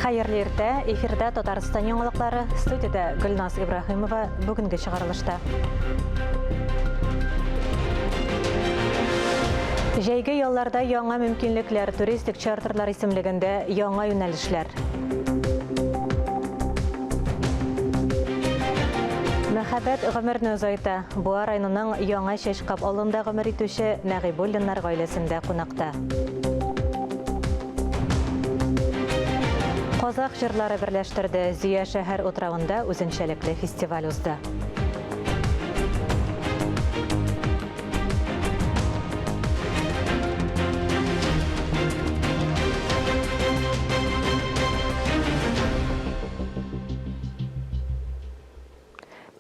Хайырлы иртә, эфирдә Татарстан яңалыклары, студияда Гөлназ Ибрахимова бүгенге чыгарылышта. Җәйге ялларда яңа мөмкинлекләр, туристик чартерлар исемлегендә яңа юнәлешләр. Мәхәббәт гомерне озайта. Буа районының яңа Чәчкап авылында гомер итүче Нәгыйбуллиннар гаиләсендә кунакта. Казак җырлары берләштерде. Зөя шәһәр утравында үзенчәлекле фестиваль узды.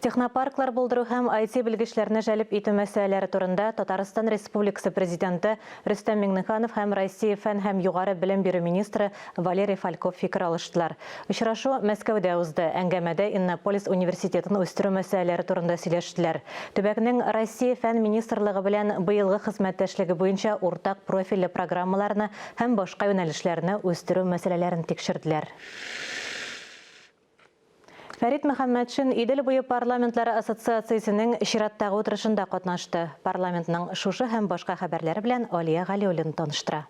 Технопарклар булдыру һәм IT белгечләрне җәлеп итү мәсьәләләре турында Татарстан Республикасы Президенты Рөстәм Миңнеханов һәм Россия фән һәм югары белем бирү министры Валерий Фальков фикер алыштылар. Очрашу Мәскәүдә узды. Әңгәмәдә Иннополис университетын үстерү мәсьәләләре турында сөйләштеләр. Төбәкнең Россия фән министрлыгы белән быелгы хезмәттәшлеге буенча уртак профильле программаларны һәм башка юнәлешләрне үстерү мәсьәләләрен тикшерделәр. Фәрит Мөхәммәтшин Идел буе парламентлары ассоциациясенең чираттагы утырышында катнашты. Парламентның шушы һәм башка хәбәрләре белән Алия Галиуллин таныштыра.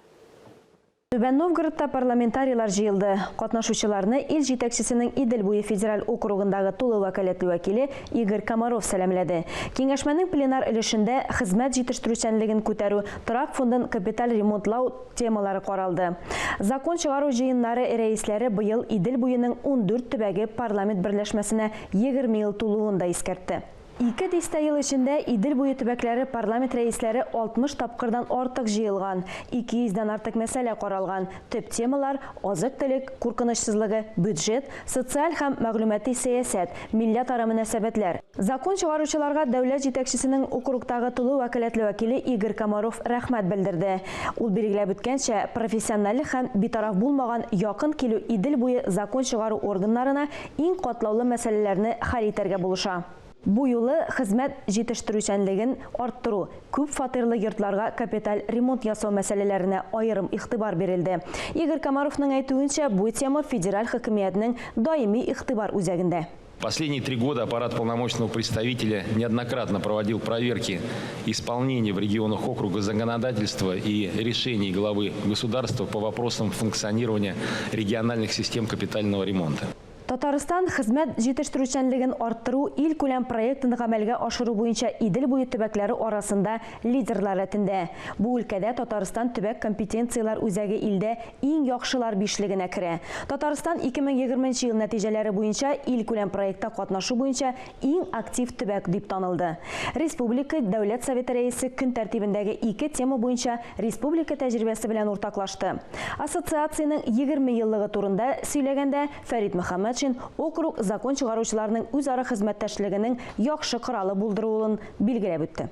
Түбән Новгородта парламентарийлар җыелды. Катнашучыларны ил җитәкчесенең Идел буе федераль округындагы тулы вәкаләтле вәкиле Игорь Комаров сәламләде. Киңәшмәнең пленар өлешендә хезмәт җитештерүчәнлеген күтәрү, торак фондын капиталь ремонтлау темалары каралды. Закон чыгару җыеннары рәисләре быел Идел буеның 14 төбәге парламент берләшмәсенә 20 ел тулуын да искәртте. 2 ел эчендә Идел буе төбәкләре парламент рәисләре 60 тапкырдан артык җыелган, 200-дән артык мәсьәлә каралган. Төп темалар азык-төлек, куркынычсызлыгы, бюджет, социаль һәм мәгълүмати сәясәт, милләтара мөнәсәбәтләр. Закон чыгаручыларга дәүләт җитәкчесенең округтагы тулы вәкаләтле вәкиле Игорь Комаров рәхмәт белдерде. Ул билгеләп үткәнчә, профессиональ һәм битараф булмаган якын килү Идел буе закон чыгару органнарына иң катлаулы мәсьәләләрне хәл итәргә булыша. Бу юлы хезмәт җитештерүчәнлеген арттыру, күп фатирлы йортларга капиталь ремонт ясау мәсьәләләренә аерым игътибар бирелде. Игорь Комаровның әйтүенчә, бу тема федераль хакимиятның даими игътибар үзәгендә. Последние 3 года аппарат полномочного представителя неоднократно проводил проверки исполнения в регионах округа законодательства и решений главы государства по вопросам функционирования региональных систем капитального ремонта. Татарстан хезмәт җитештерүчәнлеген арттыру ил күләм проектын гамәлгә ашыру буенча Идел буе төбәкләре арасында лидерлар рәтендә. Бу өлкәдә Татарстан төбәк компетенциялар үзәге илдә иң яхшылар бишлегенә керә. Татарстан 2020 ел нәтиҗәләре буенча ил күләм проектта катнашу буенча иң актив төбәк дип танылды. Республика Дәүләт Советы рәисе көн тәртибендәге 2 тема буенча республика тәҗрибәсе белән уртаклашты. Ассоциациянең 20 еллыгы турында сөйләгәндә Фәрит Мөхәммәтшин округ закон чыгаручыларның үзара хезмәттәшлегенең яхшы коралы булдыруын билгеләп үтте.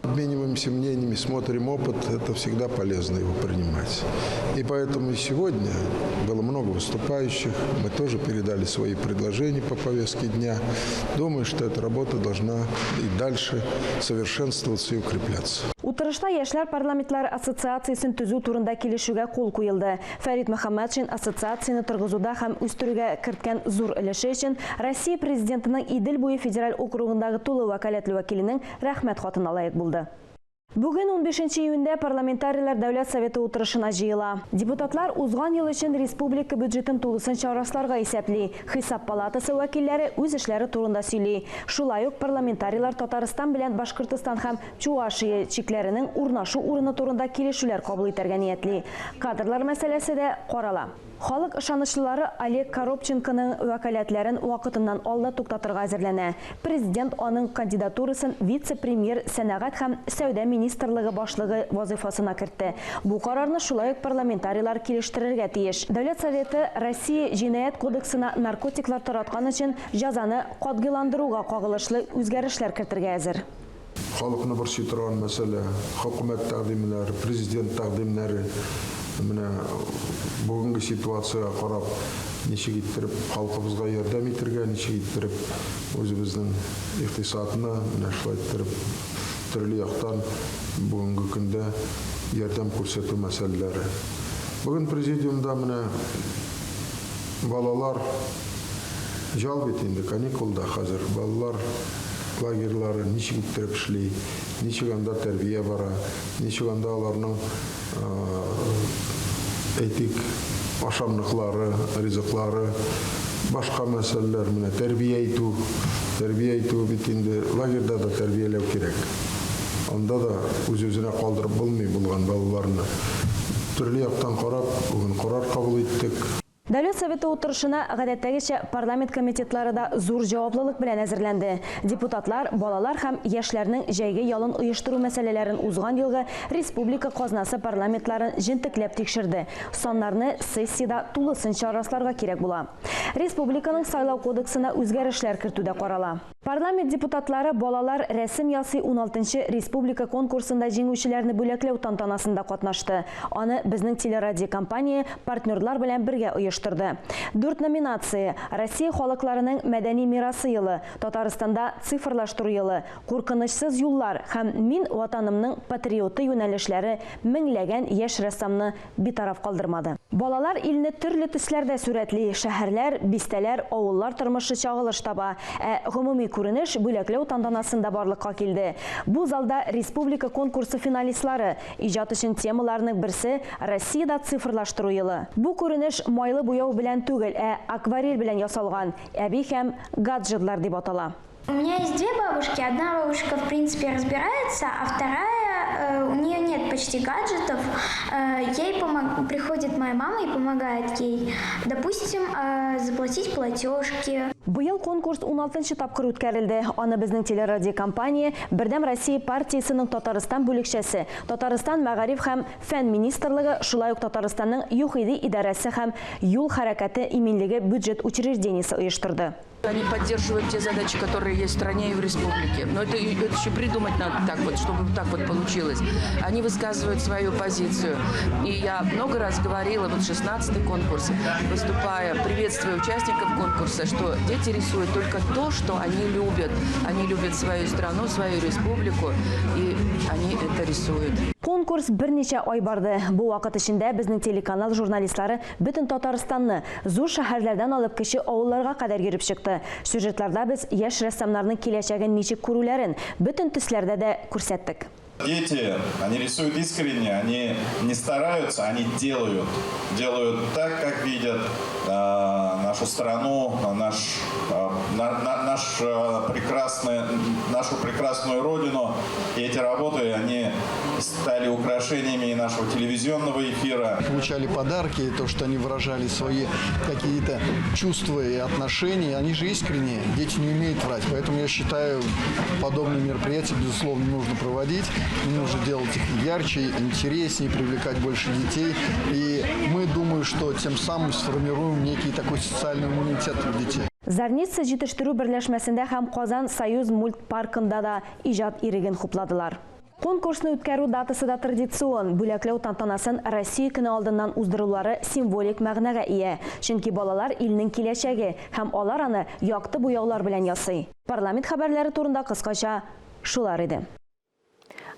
Обмениваемся мнениями, смотрим опыт, это всегда полезно его принимать. И поэтому и сегодня было много выступающих, мы тоже передали свои предложения по повестке дня. Думаю, что эта работа должна и дальше совершенствоваться и укрепляться. Утырышта яшьләр парламентлары ассоциациясын төзү турында килешүгә кул куелды. Фәрит Мөхәммәтшин ассоциацияны торгызуда һәм үстерүгә керткән зур өлеше өчен Россия президентының Идел буе федераль округындагы тулы вәкаләтле вәкиленең рәхмәт хатына лаек булды. Бүген 15 июньдә парламентарийлар Дәүләт Советы утырышына җыела. Депутатлар узган ел өчен республика бюджетын тулысынча расларга исәпли. Хисап палатасы вәкилләре үз эшләре турында сөйли. Шулай ук парламентарийлар Татарстан белән Башкортстан һәм Чувашия чикләренең урнашу урыны турында килешүләр кабул итәргә ниятли. Кадрлар мәсьәләсе дә карала. Халык ышанычлылары Олег Коробченконың вәкаләтләрен вакытыннан алда туктатырга әзерләнә. Президент аның кандидатурасын вице-премьер сәнәгать һәм сәүдә министрлыгы башлыгы вазифасына кертте. Бу карарны шулай ук парламентарийлар килештерергә тиеш. Дәүләт Советы Россия җинаять кодексына наркотиклар тараткан өчен җәзаны катгыйландыруга кагылышлы үзгәрешләр кертергә әзер. Халыкны борчый торган мәсьәлә, хөкүмәт тәкъдимнәре, президент тәкъдимнәре менә бүгенге ситуациягә карап ничек иттереп халкыбызга ярдәм итәргә, ничек иттереп үзебезнең икътисадны менә шулай иттереп төрле яктан бүгенге көндә ярдәм күрсәтү мәсьәләләре. Бүген президиумда менә балалар жал бит инде каникулда хәзер. Балалар лагерьлары ничек иттереп эшли, ничек анда тәрбия бара, ничек анда аларның әйтик ашамлыклары, ризыклары, башка мәсьәләләр менә тәрбия итү бит инде лагерьда да тәрбияләү кирәк. Анда да үз-үзенә калдырып булмый булган балаларны төрле яктан карап, бүген карар кабул иттек. Дәүләт Советы утырышына гадәттәгечә парламент комитетлары да зур җаваплылык белән әзерләнде. Депутатлар, балалар һәм яшьләрнең җәйге ялын оештыру мәсьәләләрен узган елгы республика казнасы парламентларын җентекләп тикшерде. Саннарны сессияда тулысынча расларга кирәк була. Республиканың сайлау кодексына үзгәрешләр кертүдә карала. Парламент депутатлары балалар рәсем ясый 16-нчы республика конкурсында җиңүчеләрне бүләкләү тантанасында катнашты. Аны безнең телерадиокомпания партнерлар белән бергә оештырды. 4 номинация: Россия халыкларының мәдәни мирасы елы, Татарстанда цифрлаштыру елы, куркынычсыз юллар һәм мин ватанымның патриоты юнәлешләре меңләгән яшь рәссамны битараф калдырмады. Балалар илне төрле төсләрдә сурәтли, шәһәрләр, бистәләр, авыллар тормышы чагылыш таба. Гомуми күренеш бүләкләү тантанасында барлыкка килде. Бу залда республика конкурсы финалистлары иҗат өчен темаларның берсе Россиядә цифрлаштыру елы. Бу күренеш майлы буяу белән түгел, акварель белән ясалган, әби һәм гаджетлар дип атала. У меня есть две бабушки. Одна бабушка, в принципе, разбирается, а вторая, у нее нет почти гаджетов. Ей приходит моя мама и помогает ей, допустим, заплатить платежки. Быел конкурс 16-нчы тапкыр үткәрелде. Аны безнең телерадиокомпания Бердәм Россия партиясының Татарстан бүлекчәсе, Татарстан мәгариф һәм фән министрлыгы, шулай ук Татарстанның ЮХИДИ идарәсе һәм юл хәрәкәте иминлеге бюджет учреждениесе оештырды. Они поддерживают те задачи, которые есть в стране и в республике. Но это еще придумать надо так вот, чтобы так вот получилось. Они высказывают свою позицию. И я много раз говорила, вот 16-й конкурс, выступая, приветствуя участников конкурса, что дети рисуют только то, что они любят. Они любят свою страну, свою республику, и они это рисуют. Конкурс берничә ай барды. Бу вакыт эчендә безнең телеканал журналистлары бөтен Татарстанны зур шәһәрләрдән алып кече авылларга кадәр йөреп чыкты. Сюжетларда без яшь рәссамнарның киләчәген ничек күрүләрен бөтен төсләрдә дә күрсәттек. Дети, они рисуют искренне, они не стараются, они делают. Делают так, как видят нашу страну, нашу прекрасную родину. И эти работы, они стали украшениями и нашего телевизионного эфира. Получали подарки, то, что они выражали свои какие-то чувства и отношения, они же искренние, дети не умеют врать. Поэтому я считаю, подобные мероприятия, безусловно, нужно проводить. Нужно делать их ярче, интереснее, привлекать больше детей. И мы думаем, что тем самым сформируем некий такой социальный иммунитет у детей. Зарница җитештерү берләшмәсендә һәм Казан Союз мультпаркында да иҗат иреген хупладылар. Конкурсны үткәрү датасы да традицион. Бүләкләү тантанасын Россия көне алдыннан уздырулары символик мәгънәгә ия. Чөнки балалар илнең киләчәге һәм алар аны якты буяулар белән ясый. Парламент хәбәрләре турында кыскача шулар иде.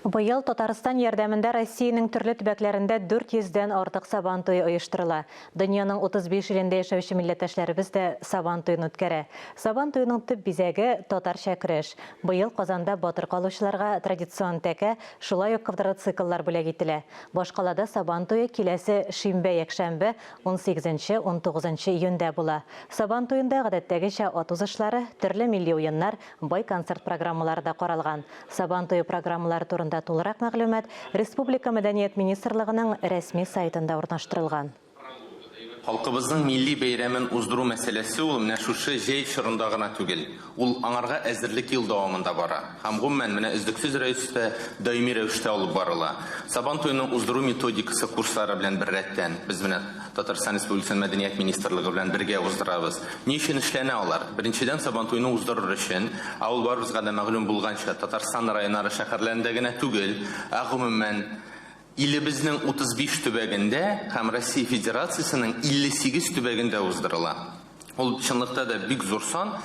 Быел Татарстан ярдәмендә Россиянең төрле төбәкләрендә 400-дән артык сабан туе оештырыла. Дөньяның 35 илендә яшәүче милләттәшләребез дә сабан туен үткәрә. Сабан туеның төп бизәге татарча көрәш. Быел Казанда батыр калучыларга традицион тәкә, шулай ук квадроцикллар бүләк ителә. Башкалада сабан туе киләсе шимбә-якшәмбе 18-19 июньдә була. Сабан туенда гадәттәгечә ат узышлары, төрле милли уеннар, бай концерт программалары да каралган. Сабан туе программалары турында тулырак мәгълүмат Республика мәдәният министрлыгының рәсми сайтында урнаштырылган. Халкыбызның милли бәйрәмен уздыру мәсьәләсе ул менә шушы җәй чорында гына түгел. Ул аңарга әзерлек ел дәвамында бара. Һәм гомумән менә өздексез рәвештә, даими рәвештә алып барыла. Сабан туеның уздыру методикасы курслары белән бер рәттән без менә Татарстан Республикасы мәдәният министрлыгы белән бергә уздырабыз. Ни өчен эшләнә алар? Беренчедән сабан туены уздырыр өчен, ул барыбызга да мәгълүм булганча Татарстан районнары шәһәрләрендә генә түгел, гомумән илебезнең 35 төбәгендә һәм Россия Федерациясының 58 төбәгендә уздырыла. Ул чынлыкта да бик зур сан.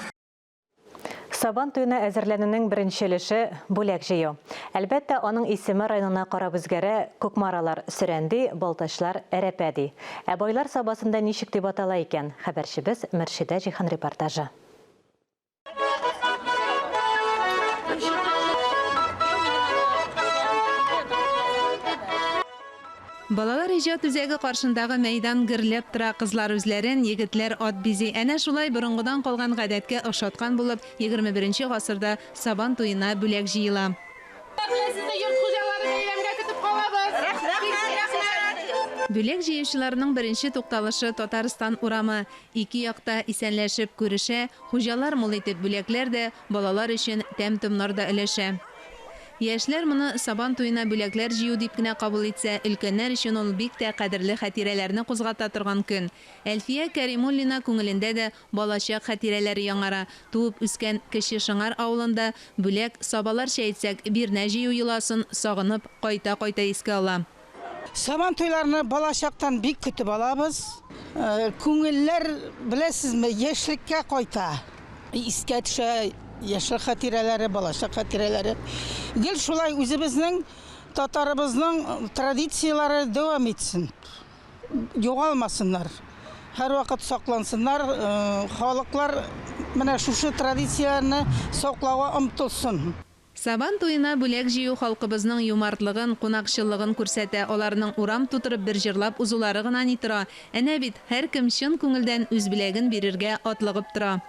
Сабан туена әзерләнүнең беренчелеше бүләк җыю. Әлбәттә, аның исеме районына карап үзгәрә, күкмаралар сөрәнди, балташлар әрәпәди. Ә байлар сабасында ничек дип атала икән? Хәбәрчебез Мөршидә Җихан репортажы. Балалар иҗат үзәге каршындагы мәйдан гөрләп тора, кызлар үзләрен, егетләр ат бизи. Әнә шулай борынгыдан калган гадәткә охшаткан булып, 21 гасырда Сабан туена бүләк җыела. Бүләк җыючыларның беренче тукталышы Татарстан урамы. Ике якта исәнләшеп күрешә, хуҗалар мул итеп бүләкләр дә, балалар өчен тәм-томнар да өләшә. Яшьләр моны Сабан туена бүләкләр җыю дип кенә кабул итсә, өлкәннәр өчен ул бик тә кадерле хатирәләрне кузгата торган көн. Әлфия Кәримуллина күңелендә дә балачак хатирәләре яңара. Туып үскән Кече Шыңар авылында бүләк сабалар әйтсәк, бирнә җыю йоласын сагынып кайта-кайта искә ала. Сабан туйларны балачактан бик көтеп алабыз. Күңелләр, беләсезме, яшьлеккә кайта. Искә төшә яшьлек хатирәләре, балачак хатирәләре. Гел шулай үзебезнең, татарыбызның традицияләре дәвам итсен. Югалмасыннар. Һәр вакыт саклансыннар. Халыклар менә шушы традицияләрне саклауга омтылсын. Сабан туена бүләк җыю халкыбызның юмартлыгын, кунакчыллыгын күрсәтә. Аларның урам тутырып бер җырлап узулары гына ни тора. Әнә бит һәркем чын күңелдән үз бүләген бирергә атлыгып тора.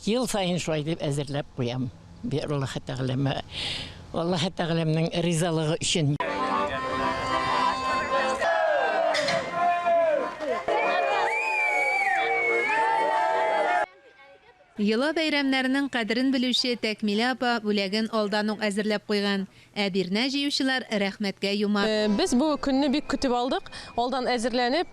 Ел сайын шулай дип әзерләп куям. Аллаһ Тәгаләнең ризалыгы өчен. Йола бәйрәмнәренең кадерен белүче Тәкмилә апа бүләген алдан ук әзерләп куйган. Ә бирнә җыючылар рәхмәткә юма. Без бу көнне бик көтеп алдык. Алдан әзерләнеп,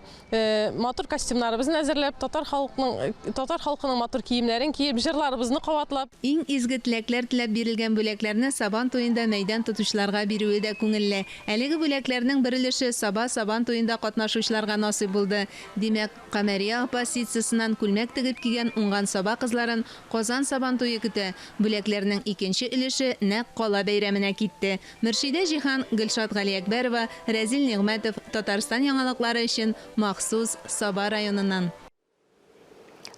матур костюмнарыбызны әзерләп, татар халкының матур киемнәрен киеп, җырларыбызны кабатлап. Иң изге теләкләр теләп бирелгән бүләкләрне Сабан туенда мәйдан тотучыларга бирүе дә күңелле. Әлеге бүләкләрнең бер өлеше Сабан туенда катнашучыларга насыйп булды. Димәк, Камәрия апа ситсысыннан күлмәк тегеп кигән уңган Саба кызларын Казан Сабан туе көтә. Бүләкләрнең икенче өлеше нәкъ кала бәйрәменә китте. Мөршидә Җихан, Гөлшат Галиәкбәрова, Рәзил Нигъмәтов, Татарстан яңалыклары өчен махсус Саба районыннан.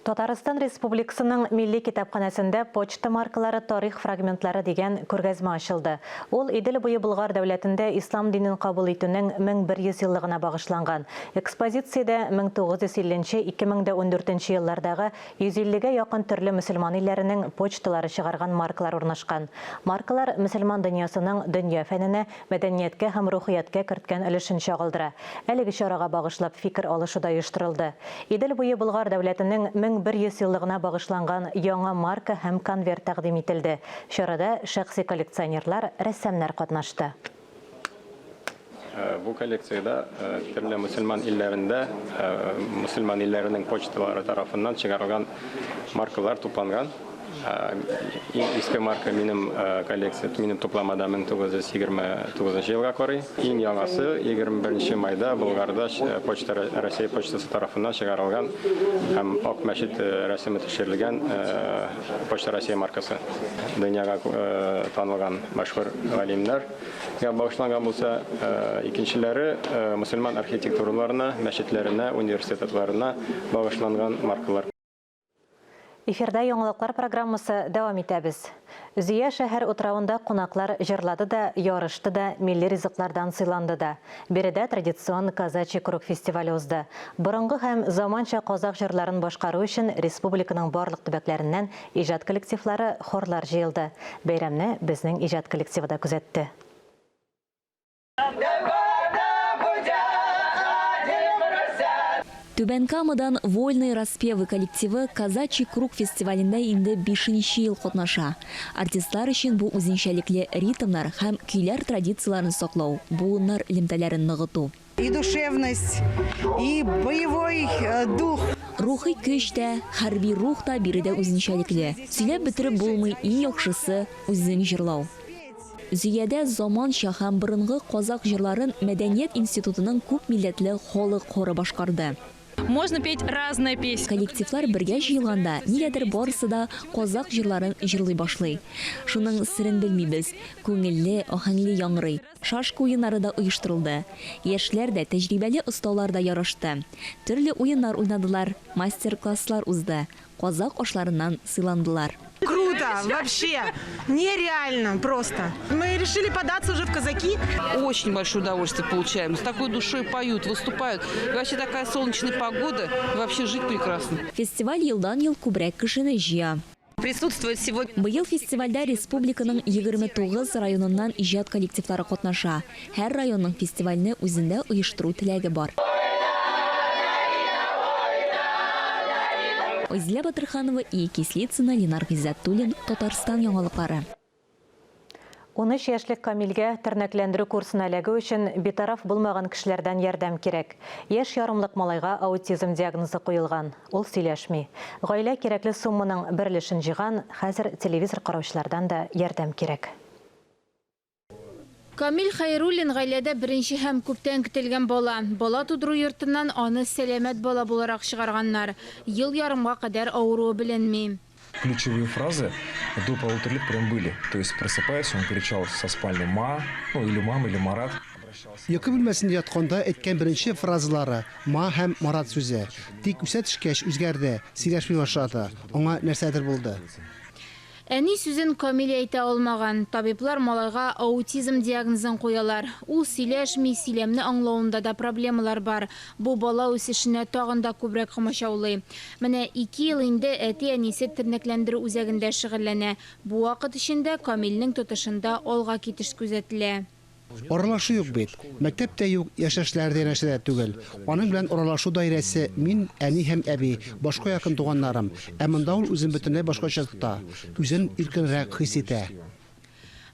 Татарстан Республикасының Милли китапханәсендә почта маркалары тарих фрагментлары дигән күргәзмә ачылды. Ул Идел буе Болгар дәүләтендә ислам динен кабул итүнең 1100 еллыгына багышланган. Экспозициядә 1950-2014 еллардагы 150гә якын төрле мөселман илләренең почталары чыгарган маркалар урнашкан. Маркалар мөселман дөньясының дөнья фәненә, мәдәнияткә һәм рухияткә керткән өлешен чагылдыра. Әлеге чарага багышлап фикер алышу да оештырылды. Идел буе Болгар дәүләтенең 1100 еллыгына багышланган яңа марка һәм конверт тәкъдим ителде. Чарада шәхси коллекционерлар, рәссамнар катнашты. Бу коллекцияда төрле мөселман илләрендә мөселман илләренең почталары тарафыннан чыгарылган маркалар тупланган. Иске марка минем коллекция, минем тупламада 1929 елга карый. Иң яңасы 21 майда Болгарда почта Россия почтасы тарафыннан чыгарылган һәм Ак мәчет рәсеме төшерелгән почта Россия маркасы. Дөньяга танылган мәшһүр галимнәр багышланган булса, икенчеләре мөселман архитектураларына, мәчетләренә, университетларына багышланган маркалар. Эфирда яңалыклар программасы дәвам итәбез. Зөя шәһәр утравында кунаклар җырлады да, ярышты да, милли ризыклардан сыйланды да. Биредә традицион казачий круг фестивале узды. Борынгы һәм заманча казак җырларын башкару өчен республиканың барлык төбәкләреннән иҗат коллективлары, хорлар җыелды. Бәйрәмне безнең иҗат коллективы да күзәтте. Түбән Камадан вольный распевы коллективы казачий круг фестивалендә инде 5-нче ел катнаша. Артистлар өчен бу үзенчәлекле ритмнар һәм көйләр традицияларын саклау, буыннар элемтәләрен ныгыту. И душевность, и боевой дух. Рухи көч тә, хәрби рух та биредә үзенчәлекле. Сөйләп бетереп булмый, иң яхшысы үзең җырлау. Үзиядә заманча һәм борынгы казак җырларын Мәдәният институтының күп милләтле халык хоры башкарды. Можно петь разные песни. Коллективлар бергә җыелганда, нигәдер барысы да казак җырларын җырлый башлый. Шуның сирен белмибез. Күңелле, ахәңле яңгырый. Шашка уеннары да оештырылды. Яшьләр дә, тәҗрибәле осталар да ярашты. Төрле уеннар уйнадылар, мастер-класслар узды. Казак ашларыннан сыйландылар. Круто, вообще, нереально просто. Мы решили податься уже в казаки. Очень большое удовольствие получаем. С такой душой поют, выступают. И вообще такая солнечная погода. Вообще жить прекрасно. Фестиваль елдан-ел күбрәк кешене җыя. Присутствует сегодня. Быел фестивальдә республиканың 29 районыннан иҗат коллективлары катнаша. Һәр районның фестивальне үзендә оештыру теләге бар. Ойзля Батырханова и Кислицына, Ленар Гиззатуллин, Татарстан яңалыклары. 13 яшьлек Камилгә тернәкләндерү курсын эләгү өчен битараф булмаган кешеләрдән ярдәм кирәк. Яшь ярымлык малайга аутизм диагнозы куелган. Ул сөйләшми. Гаилә кирәкле сумманың берлешен җыйган, хәзер телевизор караучылардан да ярдәм кирәк. Камил Хайруллин гаиләдә беренче һәм күптән көтелгән бала. Бала тудыру йортыннан аны сәламәт бала буларак чыгарганнар. Ел ярымга кадәр авыруы беленми. Ключевые фразы до 1,5 лет прям были. То есть просыпаясь, он кричал со спальни «ма», ну или «мам», или «марат». Йокы бүлмәсендә ятканда әйткән беренче фразалары «ма» һәм «марат» сүзе. Тик үсә төшкәч үзгәрде, сөйләшми башлады. Аңа нәрсәдер булды. Әни сүзен Камил әйтә алмаган. Табиблар малайга аутизм диагнозын куялар. Ул сөйләшми, сөйләмне аңлавында да проблемалар бар. Бу бала үсешенә тагын да күбрәк комачаулый. Менә 2 ел инде әти-әнисе тернәкләндерү үзәгендә шөгыльләнә. Бу вакыт эчендә Камилнең тотышында алга китеш күзәтелә. Аралашу юк бит. Мәктәптә юк, яшәшләрдә нәрсәдә түгел. Аның белән аралашу даирәсе мин, әни һәм әби, башка якын туганнарым. Ә монда ул үзен бөтенләй башкача тота. Үзен иркенрәк хис итә.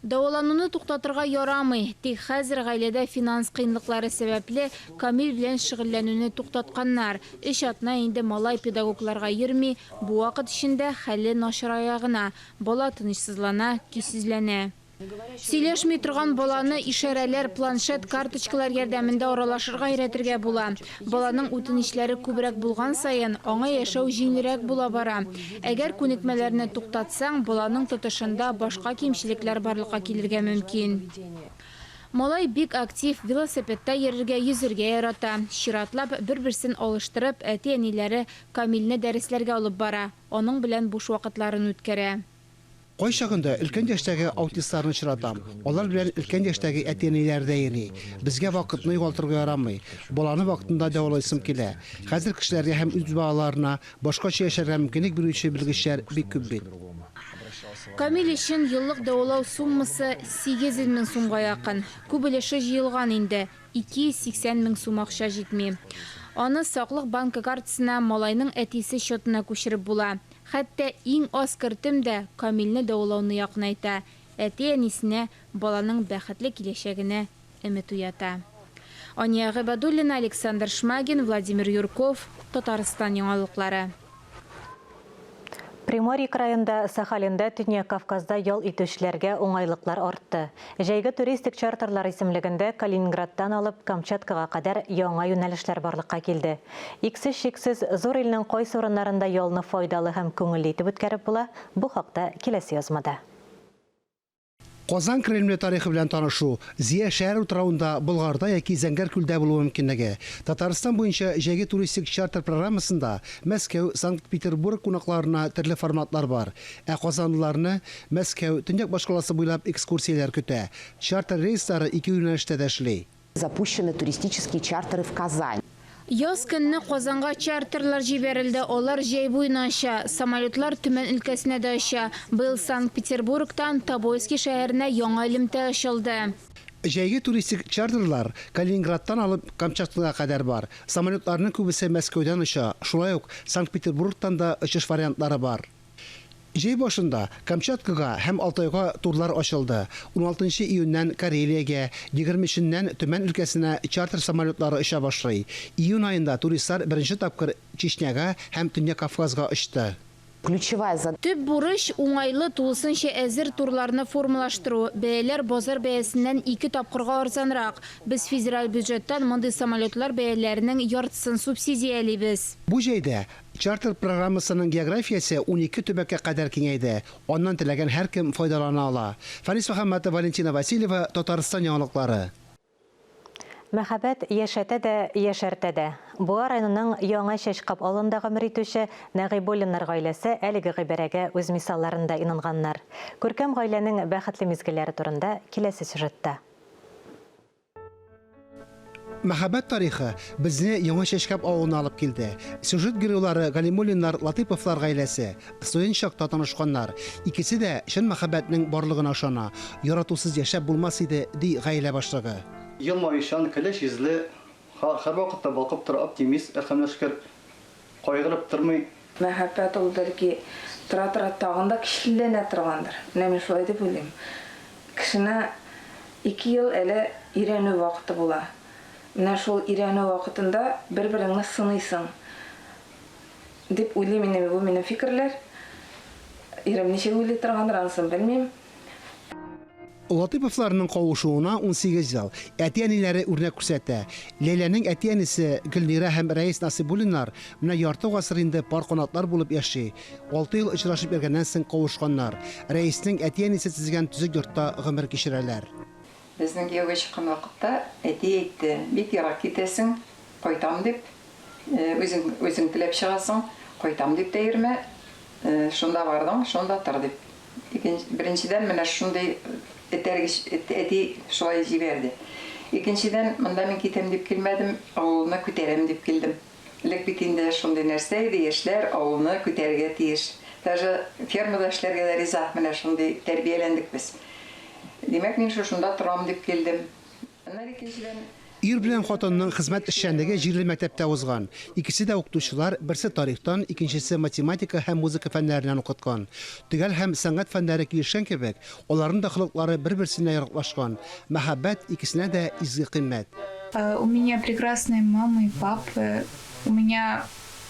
Дәвалануны туктатырга ярамый. Тик хәзер гаиләдә финанс кыенлыклары сәбәпле Камил белән шөгыльләнүне туктатканнар. Эш атна инде малай педагогларга йөрми. Бу вакыт эчендә хәле начарая гына. Бала тынычсызлана, көйсезләнә. Сөйләшми торган баланы ишарәләр, планшет, карточкалар ярдәмендә аралашырга өйрәтергә була. Баланың үтенечләре күбрәк булган саен, аңа яшәү җиңелрәк була бара. Әгәр күнекмәләрне туктатсаң, баланың тотышында башка кимчелекләр барлыкка килергә мөмкин. Малай бик актив, велосипедта йөрергә, йөзергә ярата. Чиратлап бер-берсен алыштырып, әти-әниләре Камилне дәресләргә алып бара. Аның белән буш вакытларын үткәрә. Кай чагында өлкән яшьтәге аутистларны чыратам. Алар белән өлкән яшьтәге әти-әниләр дә йөри. Безгә вакытны югалтырга ярамый. Баланы вакытында дәвалайсым килә. Хәзер кешеләргә һәм үз балаларына башкача яшәргә мөмкинлек бирүче белгечләр бик күп бит. Камил өчен еллык дәвалау суммасы 800 мең сумга якын. Күп өлеше җыелган инде. 280 мең сум акча җитми. Аны саклык банк картасына малайның әтисе счетына күчереп була. Хәтта иң аз кертем дә Камилне дәвалауны якынайта. Әти-әнисенә баланың бәхетле киләчәгенә өмет уята. Ания Габадуллина, Александр Шмагин, Владимир Юрков, Татарстан яңалыклары. Приморье крайында Сахалинда, Төньяк Кавказда ял итүчеләргә уңайлыклар артты. Җәйге туристик чартерлар исемлегендә Калининградтан алып Камчаткага кадәр яңа юнәлешләр барлыкка килде. Иксез-шиксез зур илнең кайсы урыннарында ялны файдалы һәм күңелле итеп үткәреп була. Бу хакта киләсе язмада. Казан Кремле тарихы белән танышу, Зия шәһәр утравында, Болгарда яки Зәңгәр күлдә булуы мөмкинлеге. Татарстан буенча җәйге туристик чартер программасында Мәскәү, Санкт-Петербург кунакларына төрле форматлар бар. Ә казанлыларны Мәскәү, Төньяк башкаласы буйлап экскурсияләр көтә. Чартер рейслары 2 юнәлештә дә эшли. Запущены туристические чартеры в Казань. Яз көнне Казанга чартерлар җибәрелде. Алар җәй буена оча. Самолетлар Төмән өлкәсенә дә оча. Быел Санкт-Петербургтан Тобольский шәһәренә яңа элемтә ачылды. Җәйге туристик чартерлар Калининградтан алып Камчаткага кадәр бар. Самолетларның күбесе Мәскәүдән оча. Шулай ук Санкт-Петербургтан да очыш вариантлары бар. Җәй башында Камчаткага һәм Алтайга турлар ачылды. 16 июньнән Карелиягә, 20-ннән Төмән өлкәсенә чартер самолетлары оча башлый. Июнь аенда туристлар беренче тапкыр Чечняга һәм Төньяк Кавказга очты. Ключевая задача. Төп бурыч уңайлы тулысынча әзер турларны формалаштыру. Бәяләр базар бәясеннән 2 тапкырга арзанрак. Біз федераль бюджеттан мондый самолетлар бәяләренең яртысын субсидиялибез. Бу җәйдә чартер программасының географиясе 12 төбәккә кадәр киңәйде. Аннан теләгән һәркем файдалана ала. Фанис Мөхәммәтов, Валентина Васильева, Татарстан яңалыклары. Мәхәббәт яшәтә дә, яшәртә дә. Буа районының яңа Чәчкап авылындагы мөритүче Нәгыйбуллиннар гаиләсе әлеге гыйбарәгә үз мисалларында инанганнар. Күркәм гаиләнең бәхетле мизгелләре турында киләсе сюжетта. Мәхәббәт тарихы безне яңа Чәчкап авылына алып килде. Сюжет геройлары Галимуллиннар, Латыповлар гаиләсе, студент чакта танышканнар. Икесе дә чын мәхәббәтнең барлыгына ышана. Яратусыз яшәп булмас иде, ди гаилә башлыгы. Елмайышан, көлеш йөзле, һәр вакытта балкып тора оптимист, әлхәмдүшкер, кайгырып тормый. Мәхәббәт ул бәлки тора тагында кичләнә торгандыр. Менә мин шулай дип уйлыйм. Кешенә 2 ел әле өйрәнү вакыты була. Менә шул өйрәнү вакытында бер-береңне сынайсың. Дип уйлыйм инде, бу минем фикерләр. Ирем ничек уйлый торгандыр, анысын белмим. Латыповларның кавышуына 18 ел. Әти-әниләре үрнәк күрсәтә. Ләйләнең әти-әнисе Гөлнира һәм Рәис Насибуллиннар менә ярты гасыр инде пар канатлар булып яши. 6 ел очрашып йөргәннән соң кавышканнар. Рәиснең әти-әнисе төзегән төзек йортта гомер кичерәләр. Безнең кияүгә чыккан вакытта әти әйтте, бик ярак китәсең, кайтам дип, үзең теләп чыгасың, кайтам дип тә йөрмә, шунда бардың, шунда тор дип. Беренчедән менә шундый әти шулай җибәрде. Икенчедән, монда мин китәм дип килмәдем, авылны күтәрәм дип килдем. Лек бит инде шундый нәрсә иде, яшьләр авылны күтәрергә тиеш. Даже фермада эшләргә дә риза, менә шундый тәрбияләндек без. Димәк, мин шунда торам дип килдем. Аннан икенчедән Ир белән хатынның хезмәт эшчәнлеге җирле мәктәптә узган. Икесе дә укытучылар, берсе тарихтан, икенчесе математика һәм музыка фәннәреннән укыткан. Төгәл һәм сәнгать фәннәре килешкән кебек, аларның да холыклары бер-берсенә яраклашкан. Мәхәббәт икесенә дә изге кыйммәт. У меня прекрасная мама и папа. У меня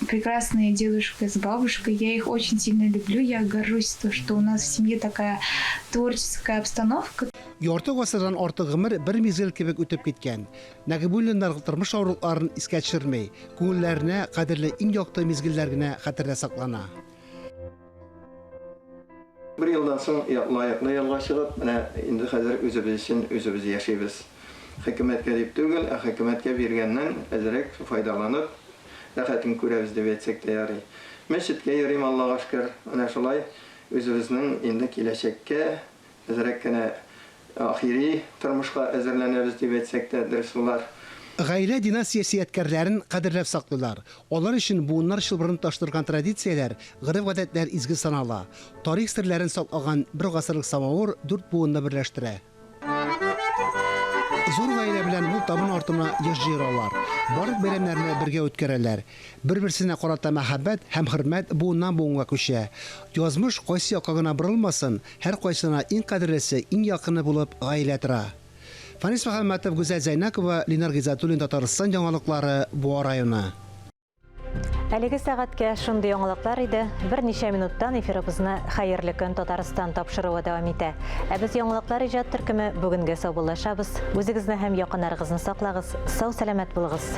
прекрасная дедушка с бабушкой. Я их очень сильно люблю. Я горжусь, что у нас в семье такая творческая обстановка. Ярты гасырдан артык гомер бер мизгел кебек үтеп киткән. Нәгыйбуллиннар тормыш авырлыкларын искә төшермәй, күңелләренә кадерле иң якты мизгелләр генә хәтердә саклана. Бер елдан соң лаеклы ялга чыгып, менә инде хәзер үзебез өчен үзебез яшибез. Хөкүмәткә дип түгел, хөкүмәткә биргәннән әзрәк файдаланып, рәхәтен күрәбез дип әйтсәк тә ярый. Мәчеткә йөрим, Аллаһка шөкер. Менә шулай үзебезнең инде киләчәккә әзрәк кенә ахири тормышка әзерләнәбез дип әйтсәк тә дөрес булар. Гаилә династия сияткәрләрен кадерләп саклыйлар. Алар өчен буыннар чылбырын таштырган традицияләр, гырыф-гадәтләр изге санала. Тарих серләрен саклаган бер гасырлык самавыр 4 буынны берләштерә. Зур гаилә белән бу табын артына яшь җыйралар. Барлык бәйрәмнәрне бергә үткәрәләр. Бер-берсенә карата мәхәббәт һәм хөрмәт буыннан буынга күчә. Язмыш кайсы якка гына борылмасын, һәр кайсына иң кадерлесе, иң якыны булып гаилә тора. Фанис Мөхәммәтов, Гүзәл Зәйнәкова, Ленар Гизатуллин, Татарстан яңалыклары, Буа районы. Әлеге сәгатькә шундый яңалыклар иде. Берничә минуттан эфирыбызны хәерле көн Татарстан тапшыруы дәвам итә. Ә без яңалыклар иҗат төркеме бүгенгә саубуллашабыз. Үзегезне һәм якыннарыгызны саклагыз. Сау-сәламәт булыгыз.